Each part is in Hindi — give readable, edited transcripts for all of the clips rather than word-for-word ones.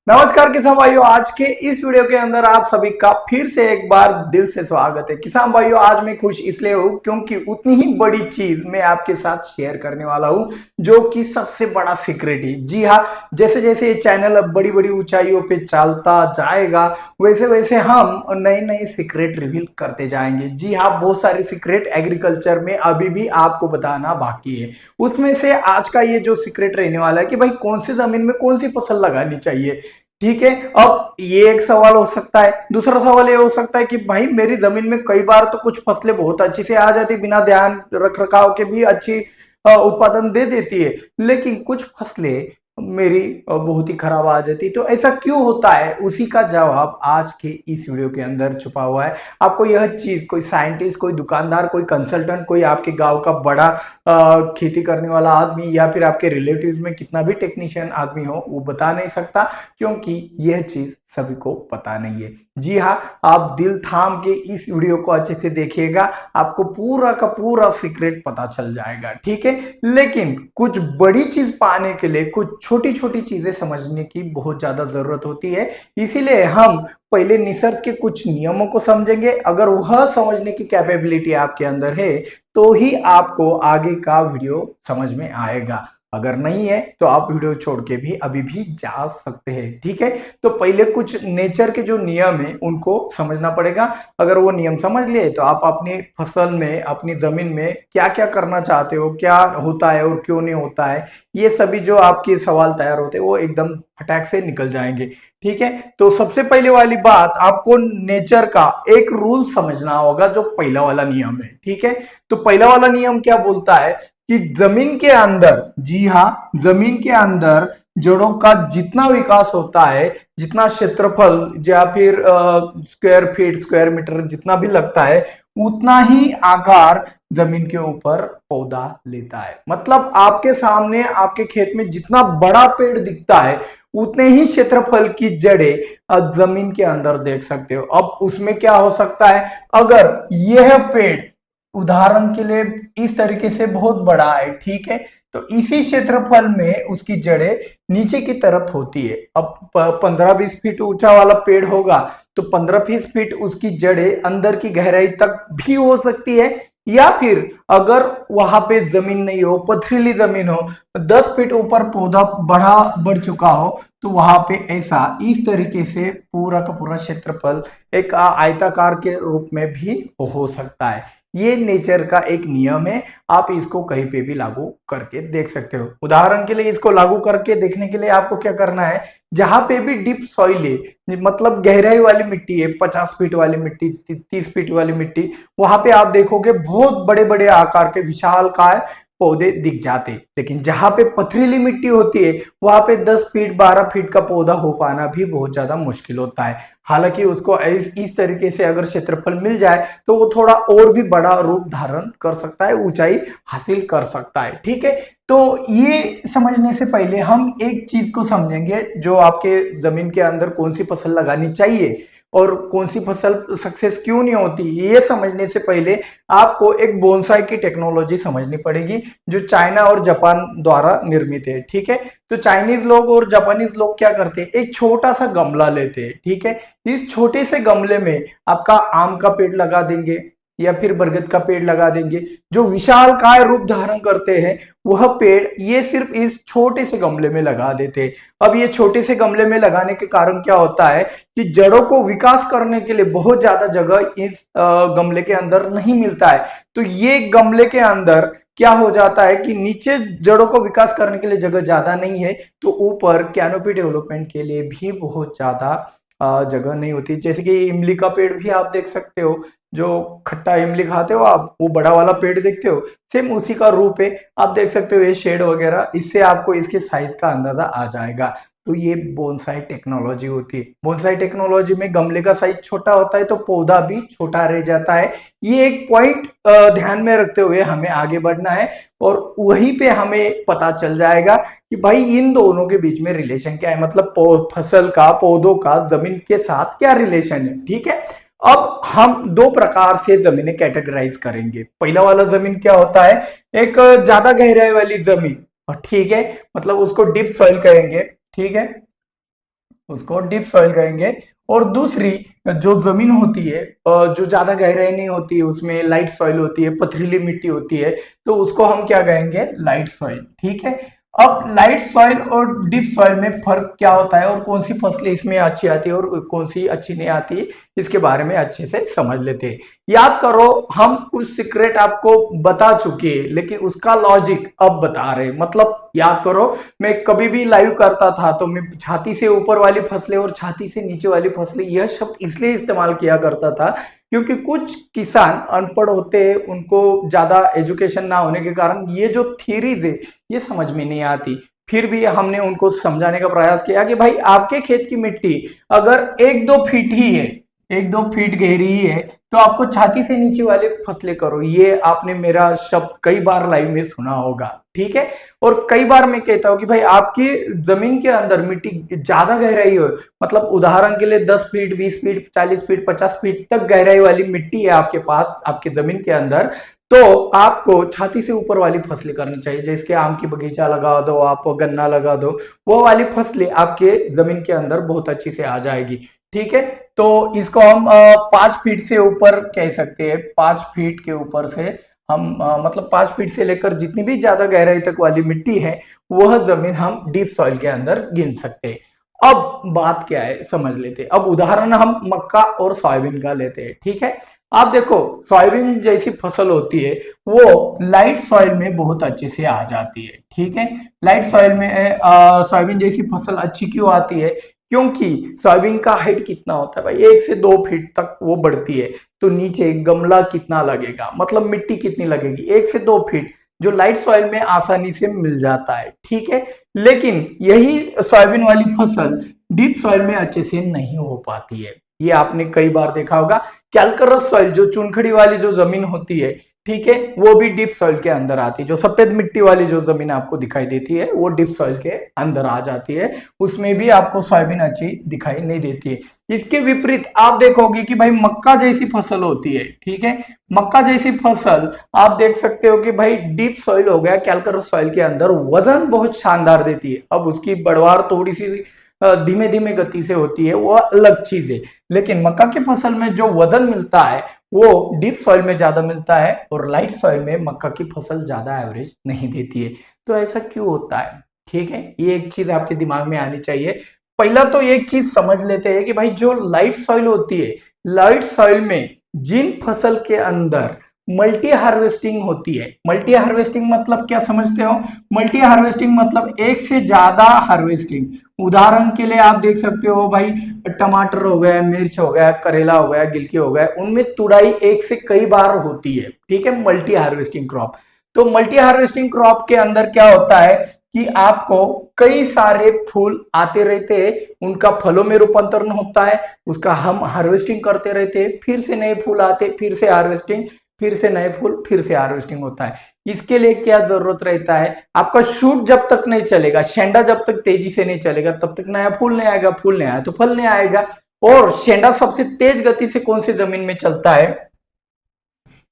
नमस्कार किसान भाइयों, आज के इस वीडियो के अंदर आप सभी का फिर से एक बार दिल से स्वागत है। किसान भाइयों, आज मैं खुश इसलिए हूं क्योंकि उतनी ही बड़ी चीज मैं आपके साथ शेयर करने वाला हूं जो कि सबसे बड़ा सीक्रेट है। जी हाँ, जैसे जैसे ये चैनल अब बड़ी बड़ी ऊंचाइयों पे चलता जाएगा वैसे वैसे हम नए नए सीक्रेट रिवील करते जाएंगे। जी हाँ, बहुत सारे सीक्रेट एग्रीकल्चर में अभी भी आपको बताना बाकी है। उसमें से आज का ये जो सीक्रेट रहने वाला है कि भाई कौन सी जमीन में कौन सी फसल लगानी चाहिए। ठीक है, अब ये एक सवाल हो सकता है। दूसरा सवाल ये हो सकता है कि भाई मेरी जमीन में कई बार तो कुछ फसलें बहुत अच्छी से आ जाती, बिना ध्यान रख रखाव के भी अच्छी उत्पादन दे देती है, लेकिन कुछ फसलें मेरी बहुत ही खराब आ जाती। तो ऐसा क्यों होता है, उसी का जवाब आज के इस वीडियो के अंदर छुपा हुआ है। आपको यह चीज कोई साइंटिस्ट, कोई दुकानदार, कोई कंसल्टेंट, कोई आपके गांव का बड़ा खेती करने वाला आदमी या फिर आपके रिलेटिव्स में कितना भी टेक्नीशियन आदमी हो वो बता नहीं सकता, क्योंकि यह चीज सभी को पता नहीं है। जी हाँ, आप दिल थाम के इस वीडियो को अच्छे से देखिएगा, आपको पूरा का पूरा सीक्रेट पता चल जाएगा। ठीक है, लेकिन कुछ बड़ी चीज पाने के लिए कुछ छोटी छोटी चीजें समझने की बहुत ज्यादा जरूरत होती है। इसीलिए हम पहले निसर्ग के कुछ नियमों को समझेंगे। अगर वह समझने की कैपेबिलिटी आपके अंदर है तो ही आपको आगे का वीडियो समझ में आएगा। अगर नहीं है तो आप वीडियो छोड़ के भी अभी भी जा सकते हैं। ठीक है, तो पहले कुछ नेचर के जो नियम है उनको समझना पड़ेगा। अगर वो नियम समझ लिए तो आप अपनी फसल में, अपनी जमीन में क्या क्या करना चाहते हो, क्या होता है और क्यों नहीं होता है, ये सभी जो आपके सवाल तैयार होते हैं वो एकदम फटाक से निकल जाएंगे। ठीक है, तो सबसे पहले वाली बात, आपको नेचर का एक रूल समझना होगा, जो पहला वाला नियम है। ठीक है, तो पहला वाला नियम क्या बोलता है कि जमीन के अंदर, जी हाँ, जमीन के अंदर जड़ों का जितना विकास होता है, जितना क्षेत्रफल या फिर स्क्वायर फीट, स्क्वायर मीटर जितना भी लगता है, उतना ही आकार जमीन के ऊपर पौधा लेता है। मतलब आपके सामने, आपके खेत में जितना बड़ा पेड़ दिखता है उतने ही क्षेत्रफल की जड़ें जमीन के अंदर देख सकते हो। अब उसमें क्या हो सकता है, अगर यह पेड़ उदाहरण के लिए इस तरीके से बहुत बड़ा है, ठीक है, तो इसी क्षेत्रफल में उसकी जड़ें नीचे की तरफ होती है। अब 15-20 फीट ऊंचा वाला पेड़ होगा तो 15-20 फीट उसकी जड़ें अंदर की गहराई तक भी हो सकती है, या फिर अगर वहां पे जमीन नहीं हो, पथरीली जमीन हो, 10 फीट ऊपर पौधा बढ़ चुका हो, तो वहां पे ऐसा इस तरीके से पूरा का पूरा क्षेत्रफल एक आयताकार के रूप में भी हो सकता है। ये नेचर का एक नियम है, आप इसको कहीं पे भी लागू करके देख सकते हो। उदाहरण के लिए इसको लागू करके देखने के लिए आपको क्या करना है, जहां पे भी डीप सॉइल है, मतलब गहराई वाली मिट्टी है, 50 फीट वाली मिट्टी, 30 फीट वाली मिट्टी, वहां पे आप देखोगे बहुत बड़े बड़े आकार के विशालकाय पौधे दिख जाते। लेकिन जहां पे पथरीली मिट्टी होती है वहां पे 10 फीट 12 फीट का पौधा हो पाना भी बहुत ज्यादा मुश्किल होता है। हालांकि उसको इस तरीके से अगर क्षेत्रफल मिल जाए तो वो थोड़ा और भी बड़ा रूप धारण कर सकता है, ऊंचाई हासिल कर सकता है। ठीक है, तो ये समझने से पहले हम एक चीज को समझेंगे, जो आपके जमीन के अंदर कौन सी फसल लगानी चाहिए और कौन सी फसल सक्सेस क्यों नहीं होती। ये समझने से पहले आपको एक बोनसाई की टेक्नोलॉजी समझनी पड़ेगी, जो चाइना और जापान द्वारा निर्मित है। ठीक है, तो चाइनीज लोग और जापानीज लोग क्या करते हैं, एक छोटा सा गमला लेते हैं। ठीक है, इस छोटे से गमले में आपका आम का पेड़ लगा देंगे या फिर बरगद का पेड़ लगा देंगे, जो विशाल काय रूप धारण करते हैं। वह पेड़ ये सिर्फ इस छोटे से गमले में लगा देते हैं। अब ये छोटे से गमले में लगाने के कारण क्या होता है कि जड़ों को विकास करने के लिए बहुत ज्यादा जगह इस गमले के अंदर नहीं मिलता है। तो ये गमले के अंदर क्या हो जाता है कि नीचे जड़ों को विकास करने के लिए जगह ज्यादा नहीं है, तो ऊपर कैनोपी डेवलपमेंट के लिए भी बहुत ज्यादा जगह नहीं होती। जैसे कि इमली का पेड़ भी आप देख सकते हो, जो खट्टा इमली खाते हो आप, वो बड़ा वाला पेड़ देखते हो, सेम उसी का रूप है। आप देख सकते हो ये शेड वगैरह, इससे आपको इसके साइज का अंदाजा आ जाएगा। तो ये बोनसाई टेक्नोलॉजी होती है। बोनसाई टेक्नोलॉजी में गमले का साइज छोटा होता है तो पौधा भी छोटा रह जाता है। ये एक पॉइंट ध्यान में रखते हुए हमें आगे बढ़ना है, और वहीं पे हमें पता चल जाएगा कि भाई इन दोनों के बीच में रिलेशन क्या है, मतलब फसल का, पौधों का जमीन के साथ क्या रिलेशन है। ठीक है, अब हम दो प्रकार से जमीनें कैटेगराइज करेंगे। पहला वाला जमीन क्या होता है, एक ज्यादा गहराई वाली जमीन, और ठीक है, मतलब उसको डीप सॉइल कहेंगे। ठीक है, उसको डीप सॉइल कहेंगे। और दूसरी जो जमीन होती है जो ज्यादा गहराई नहीं होती है, उसमें लाइट सॉइल होती है, पथरीली मिट्टी होती है, तो उसको हम क्या कहेंगे, लाइट सॉइल। ठीक है। अब लाइट सॉइल और डीप सॉइल में फर्क क्या होता है और कौन सी फसलें इसमें अच्छी आती है और कौन सी अच्छी नहीं आती, इसके बारे में अच्छे से समझ लेते हैं। याद करो, हम कुछ सीक्रेट आपको बता चुके हैं, लेकिन उसका लॉजिक अब बता रहे हैं। मतलब याद करो, मैं कभी भी लाइव करता था तो मैं छाती से ऊपर वाली फसलें और छाती से नीचे वाली फसलें यह शब्द इसलिए इस्तेमाल किया करता था क्योंकि कुछ किसान अनपढ़ होते हैं, उनको ज्यादा एजुकेशन ना होने के कारण ये जो थ्योरीज है ये समझ में नहीं आती। फिर भी हमने उनको समझाने का प्रयास किया कि भाई आपके खेत की मिट्टी अगर 1-2 फीट ही है, 1-2 फीट गहरी ही है, तो आपको छाती से नीचे वाले फसलें करो। ये आपने मेरा शब्द कई बार लाइव में सुना होगा। ठीक है। और कई बार मैं कहता हूं कि भाई आपकी जमीन के अंदर मिट्टी ज्यादा गहराई हो, मतलब उदाहरण के लिए 10 फीट, 20 फीट, 40 फीट, 50 फीट तक गहराई वाली मिट्टी है आपके पास, आपके जमीन के अंदर, तो आपको छाती से ऊपर वाली फसलें करनी चाहिए। जैसे कि आम की बगीचा लगा दो, आप गन्ना लगा दो, वो वाली फसलें आपके जमीन के अंदर बहुत अच्छी से आ जाएगी। ठीक है। तो इसको हम 5 फीट से ऊपर कह सकते हैं। 5 फीट के ऊपर से हम मतलब 5 फीट से लेकर जितनी भी ज्यादा गहराई तक वाली मिट्टी है वह जमीन हम डीप सॉइल के अंदर गिन सकते हैं। अब बात क्या है समझ लेते हैं। अब उदाहरण हम मक्का और सोयाबीन का लेते हैं। ठीक है। आप देखो, सोयाबीन जैसी फसल होती है वो लाइट सॉइल में बहुत अच्छे से आ जाती है। ठीक है। लाइट सॉइल में सोयाबीन जैसी फसल अच्छी क्यों आती है? क्योंकि सोयाबीन का हाइट कितना होता है भाई, 1 से 2 फीट तक वो बढ़ती है। तो नीचे गमला कितना लगेगा, मतलब मिट्टी कितनी लगेगी, 1 से 2 फीट, जो लाइट सॉइल में आसानी से मिल जाता है। ठीक है। लेकिन यही सोयाबीन वाली फसल डीप सॉइल में अच्छे से नहीं हो पाती है। ये आपने कई बार देखा होगा। कैल्करस सॉइल, जो चुनखड़ी वाली जो जमीन होती है, ठीक है, वो भी डीप सॉइल के अंदर आती है। जो सफेद मिट्टी वाली जो जमीन आपको दिखाई देती है वो डीप सॉइल के अंदर आ जाती है, उसमें भी आपको सोयाबीन अच्छी दिखाई नहीं देती है। इसके विपरीत आप देखोगे कि भाई मक्का जैसी फसल होती है। ठीक है। मक्का जैसी फसल आप देख सकते हो कि भाई डीप सॉइल हो गया, कैल्करस सॉइल के अंदर वजन बहुत शानदार देती है। अब उसकी बढ़वार थोड़ी सी धीमे धीमे गति से होती है, वो अलग चीज है। लेकिन मक्का की फसल में जो वजन मिलता है वो डीप सॉइल में ज्यादा मिलता है और लाइट सॉइल में मक्का की फसल ज्यादा एवरेज नहीं देती है। तो ऐसा क्यों होता है? ठीक है, ये एक चीज आपके दिमाग में आनी चाहिए। पहला तो एक चीज समझ लेते हैं कि भाई जो लाइट सॉइल होती है, लाइट सॉइल में जिन फसल के अंदर मल्टी हार्वेस्टिंग होती है, मल्टी हार्वेस्टिंग मतलब क्या समझते हो? मल्टी हार्वेस्टिंग मतलब एक से ज्यादा हार्वेस्टिंग। उदाहरण के लिए आप देख सकते हो भाई, टमाटर हो गया, मिर्च हो गया, करेला हो गया, गिलकी हो गया, उनमें तुड़ाई एक से कई बार होती है। ठीक है, मल्टी हार्वेस्टिंग क्रॉप। तो मल्टी हार्वेस्टिंग क्रॉप के अंदर क्या होता है कि आपको कई सारे फूल आते रहते हैं, उनका फलों में रूपांतरण होता है, उसका हम हार्वेस्टिंग करते रहते हैं, फिर से नए फूल आते, फिर से हार्वेस्टिंग, फिर से नए फूल, फिर से हार्वेस्टिंग होता है। इसके लिए क्या जरूरत रहता है? आपका शूट जब तक नहीं चलेगा, शेंडा जब तक तेजी से नहीं चलेगा, तब तक नया फूल नहीं आएगा, फूल नहीं आया तो फल नहीं आएगा। और शेंडा सबसे तेज गति से कौन सी जमीन में चलता है?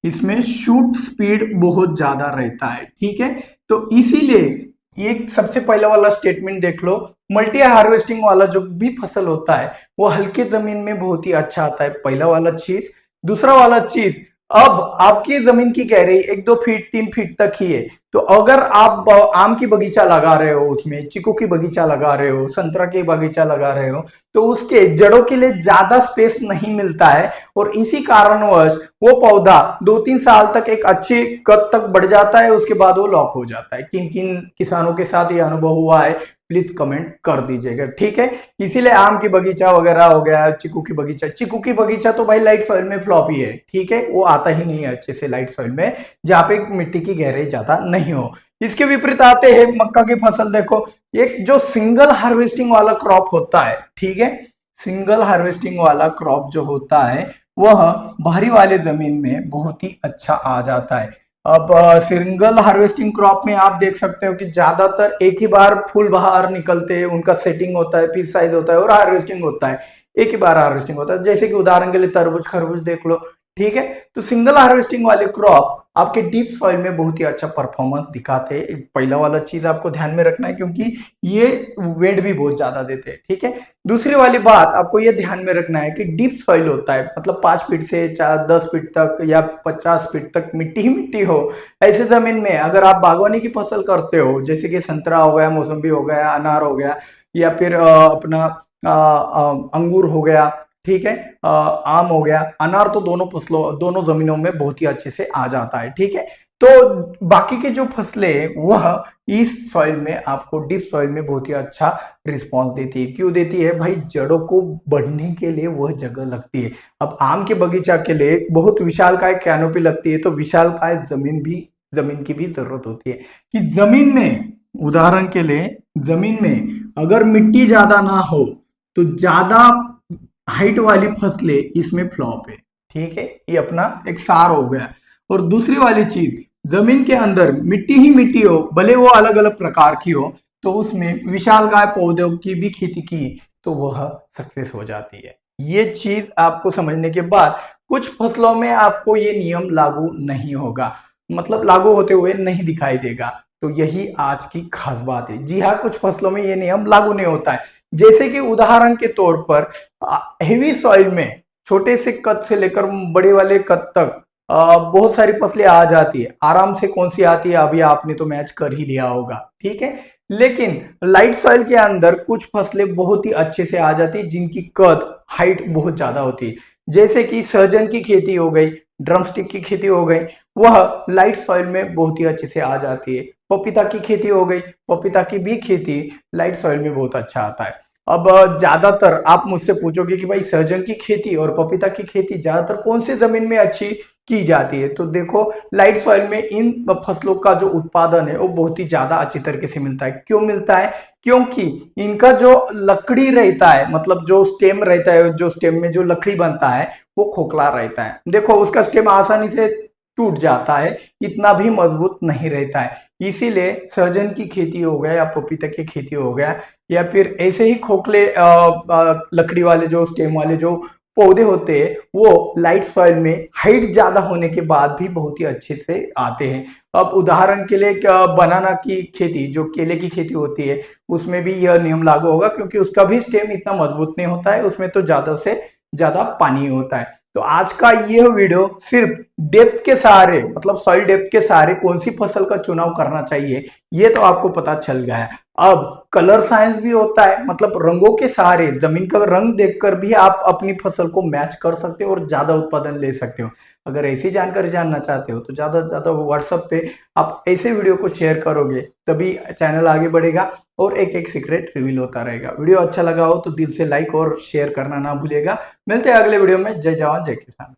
इसमें शूट स्पीड बहुत ज्यादा रहता है। ठीक है। तो इसीलिए एक सबसे पहला वाला स्टेटमेंट देख लो, मल्टी हार्वेस्टिंग वाला जो भी फसल होता है वो हल्के जमीन में बहुत ही अच्छा आता है, पहला वाला चीज। दूसरा वाला चीज, अब आपकी जमीन की गहराई 1-2 फीट 3 फीट तक ही है, तो अगर आप आम की बगीचा लगा रहे हो, उसमें चीकू की बगीचा लगा रहे हो, संतरा की बगीचा लगा रहे हो, तो उसके जड़ों के लिए ज्यादा स्पेस नहीं मिलता है और इसी कारणवश वो पौधा 2-3 साल तक एक अच्छी कद तक बढ़ जाता है, उसके बाद वो लॉक हो जाता है। किन किन किसानों के साथ ये अनुभव हुआ है प्लीज कमेंट कर दीजिएगा। ठीक है। इसीलिए आम की बगीचा वगैरह हो गया, चीकू की बगीचा, चीकू की बगीचा तो भाई लाइट सॉइल में फ्लॉप ही है। ठीक है, वो आता ही नहीं है अच्छे से लाइट सॉइल में, जहां पे मिट्टी की गहराई ज्यादा नहीं हो। इसके विपरीत आते हैं मक्का की फसल। देखो, एक जो सिंगल हार्वेस्टिंग वाला क्रॉप होता है, ठीक है, सिंगल हार्वेस्टिंग वाला क्रॉप जो होता है वह बाहरी वाले जमीन में बहुत ही अच्छा आ जाता है। अब सिंगल हार्वेस्टिंग क्रॉप में आप देख सकते हो कि ज्यादातर एक ही बार फूल बाहर निकलते हैं, उनका सेटिंग होता है, पीस साइज होता है और हार्वेस्टिंग होता है, एक ही बार हार्वेस्टिंग होता है। जैसे कि उदाहरण के लिए तरबूज खरबूज देख लो। ठीक है। तो सिंगल हार्वेस्टिंग वाले क्रॉप आपके डीप सॉइल में बहुत ही अच्छा परफॉर्मेंस दिखाते हैं। पहला वाला चीज आपको ध्यान में रखना है, क्योंकि ये वेट भी बहुत ज्यादा देते हैं। ठीक है। दूसरी वाली बात आपको ये ध्यान में रखना है कि डीप सॉइल होता है, मतलब 5 फीट से 10 फीट तक या 50 फीट तक मिट्टी ही मिट्टी हो। ऐसे जमीन में अगर आप बागवानी की फसल करते हो, जैसे कि संतरा हो गया, मौसम्बी हो गया, अनार हो गया, या फिर अपना अंगूर हो गया, ठीक है, आम हो गया, अनार तो दोनों फसलों दोनों जमीनों में बहुत ही अच्छे से आ जाता है। ठीक है। तो बाकी के जो फसलें वह इस सॉइल में आपको डीप सॉइल में बहुत ही अच्छा रिस्पॉन्स देती है। क्यों देती है भाई? जड़ों को बढ़ने के लिए वह जगह लगती है। अब आम के बगीचा के लिए बहुत विशालकाय कैनोपी लगती है, तो विशालकाय जमीन की भी जरूरत होती है कि जमीन में, उदाहरण के लिए जमीन में अगर मिट्टी ज्यादा ना हो तो ज्यादा हाइट वाली फसलें इसमें फ्लॉप है। ठीक है, ये अपना एक सार हो गया। और दूसरी वाली चीज, जमीन के अंदर मिट्टी ही मिट्टी हो, भले वो अलग अलग प्रकार की हो, तो उसमें विशालकाय पौधों की भी खेती की तो वह सक्सेस हो जाती है। ये चीज आपको समझने के बाद कुछ फसलों में आपको ये नियम लागू नहीं होगा, मतलब लागू होते हुए नहीं दिखाई देगा। तो यही आज की खास बात है। जी हाँ, कुछ फसलों में ये नियम लागू नहीं होता है। जैसे कि उदाहरण के तौर पर हेवी सॉइल में छोटे से कद से लेकर बड़े वाले कद तक बहुत सारी फसलें आ जाती है। आराम से कौन सी आती है अभी आपने तो मैच कर ही लिया होगा। ठीक है। लेकिन लाइट सॉइल के अंदर कुछ फसलें बहुत ही अच्छे से आ जाती है, जिनकी कद हाइट बहुत ज्यादा होती है। जैसे कि सहजन की खेती हो गई, ड्रमस्टिक की खेती हो गई, वह लाइट सॉइल में बहुत ही अच्छे से आ जाती है। पपीता की खेती हो गई, पपीता की भी खेती लाइट सॉइल में बहुत अच्छा आता है। अब ज्यादातर आप मुझसे पूछोगे कि भाई सहजन की खेती और पपीता की खेती ज्यादातर कौन सी जमीन में अच्छी की जाती है, तो देखो लाइट सॉइल में इन फसलों का जो उत्पादन है वो बहुत ही ज्यादा अच्छी तरीके से मिलता है। क्यों मिलता है? क्योंकि इनका जो लकड़ी रहता है, मतलब जो स्टेम रहता है, जो स्टेम में जो लकड़ी बनता है वो खोखला रहता है। देखो उसका स्टेम आसानी से टूट जाता है, इतना भी मजबूत नहीं रहता है। इसीलिए सहजन की खेती हो गया या पपीता की खेती हो गया, या फिर ऐसे ही खोखले लकड़ी वाले जो स्टेम वाले जो पौधे होते हैं, वो लाइट सॉइल में हाइट ज्यादा होने के बाद भी बहुत ही अच्छे से आते हैं। अब उदाहरण के लिए बनाना की खेती, जो केले की खेती होती है, उसमें भी यह नियम लागू होगा, क्योंकि उसका भी स्टेम इतना मजबूत नहीं होता है, उसमें तो ज्यादा से ज्यादा पानी होता है। तो आज का यह वीडियो सिर्फ डेप्थ के सहारे, मतलब सॉइल डेप्थ के सहारे कौन सी फसल का चुनाव करना चाहिए ये तो आपको पता चल गया है। अब कलर साइंस भी होता है, मतलब रंगों के सहारे, जमीन का रंग देखकर भी आप अपनी फसल को मैच कर सकते हो और ज्यादा उत्पादन ले सकते हो। अगर ऐसी जानकारी जानना चाहते हो तो ज्यादा से ज्यादा व्हाट्सएप पे आप ऐसे वीडियो को शेयर करोगे, तभी चैनल आगे बढ़ेगा और एक एक सीक्रेट रिवील होता रहेगा। वीडियो अच्छा लगा हो तो दिल से लाइक और शेयर करना ना भूलिएगा। मिलते हैं अगले वीडियो में। जय जवान जय किसान।